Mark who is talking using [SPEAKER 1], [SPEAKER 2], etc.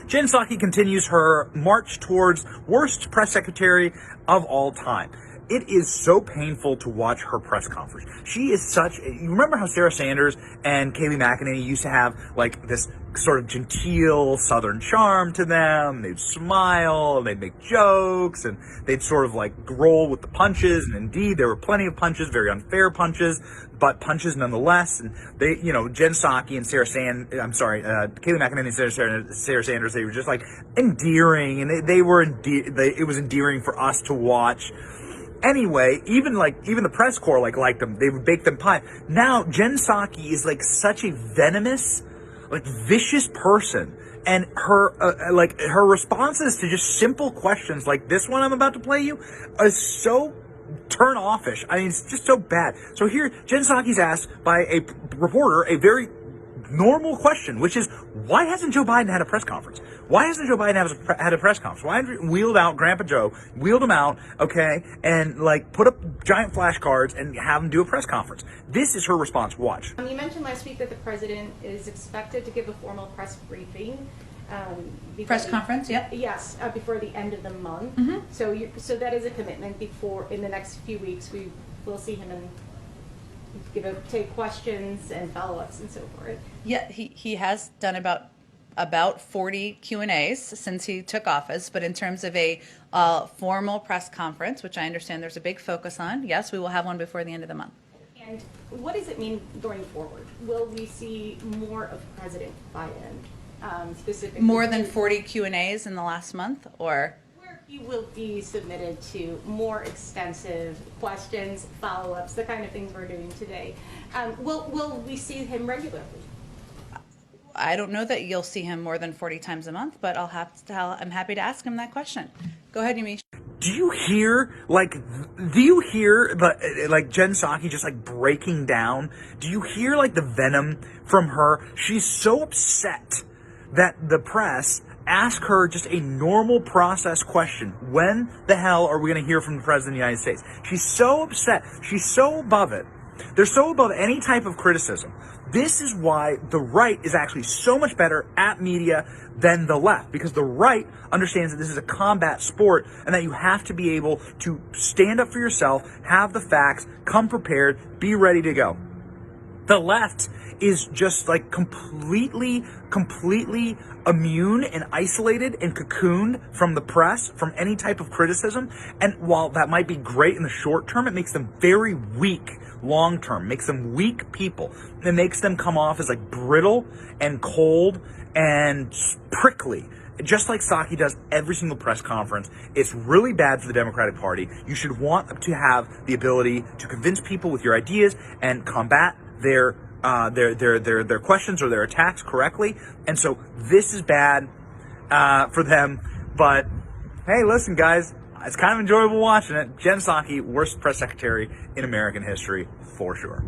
[SPEAKER 1] Jen Psaki continues her march towards worst press secretary of all time. It is so painful to watch her press conference. She is you remember how Sarah Sanders and Kayleigh McEnany used to have like this sort of genteel Southern charm to them? They'd smile, and they'd make jokes, and they'd sort of like roll with the punches. And indeed, there were plenty of punches, very unfair punches, but punches nonetheless. And they, Jen Psaki and Kayleigh McEnany and Sarah Sanders, they were just like endearing, and they were it was endearing for us to watch. Anyway, even the press corps liked them. They would bake them pie. Now Jen Psaki is like such a venomous, vicious person, and her responses to just simple questions like this one I'm about to play you is so turn offish. I mean, it's just so bad. So here, Jen Psaki's asked by a reporter a very normal question, which is, why hasn't Joe Biden had a press conference? Why hasn't Joe Biden had a press conference? Why hasn't he wheeled out Grandpa Joe, wheeled him out, okay, and put up giant flashcards and have him do a press conference? This is her response. Watch.
[SPEAKER 2] You mentioned last week that the president is expected to give a formal press briefing.
[SPEAKER 3] Press conference, yep.
[SPEAKER 2] Yes, before the end of the month.
[SPEAKER 3] Mm-hmm.
[SPEAKER 2] So that is a commitment. In the next few weeks, we will see him and take questions and follow-ups and so forth.
[SPEAKER 3] Yeah, he has done about 40 Q&As since he took office, but in terms of a formal press conference, which I understand there's a big focus on, yes, we will have one before the end of the month.
[SPEAKER 2] And what does it mean going forward? Will we see more of President Biden, specifically?
[SPEAKER 3] More than 40 Q&As in the last month, or?
[SPEAKER 2] He will be submitted to more extensive questions, follow-ups, the kind of things we're doing today. Will we see him regularly?
[SPEAKER 3] I don't know that you'll see him more than 40 times a month, but I'm happy to ask him that question. Go ahead, Yamiche.
[SPEAKER 1] Do you hear Jen Psaki just breaking down? Do you hear the venom from her? She's so upset that the press ask her just a normal process question. When the hell are we going to hear from the President of the United States? She's so upset. She's so above it. They're so above any type of criticism. This is why the right is actually so much better at media than the left, because the right understands that this is a combat sport and that you have to be able to stand up for yourself, have the facts, come prepared, be ready to go. The left is just completely immune and isolated and cocooned from the press, from any type of criticism. And while that might be great in the short term, it makes them very weak long term, makes them weak people. It makes them come off as brittle and cold and prickly. Just like Psaki does every single press conference. It's really bad for the Democratic Party. You should want to have the ability to convince people with your ideas and combat their questions or their attacks correctly. And so this is bad for them. But hey, listen, guys, it's kind of enjoyable watching it. Jen Psaki, worst press secretary in American history, for sure.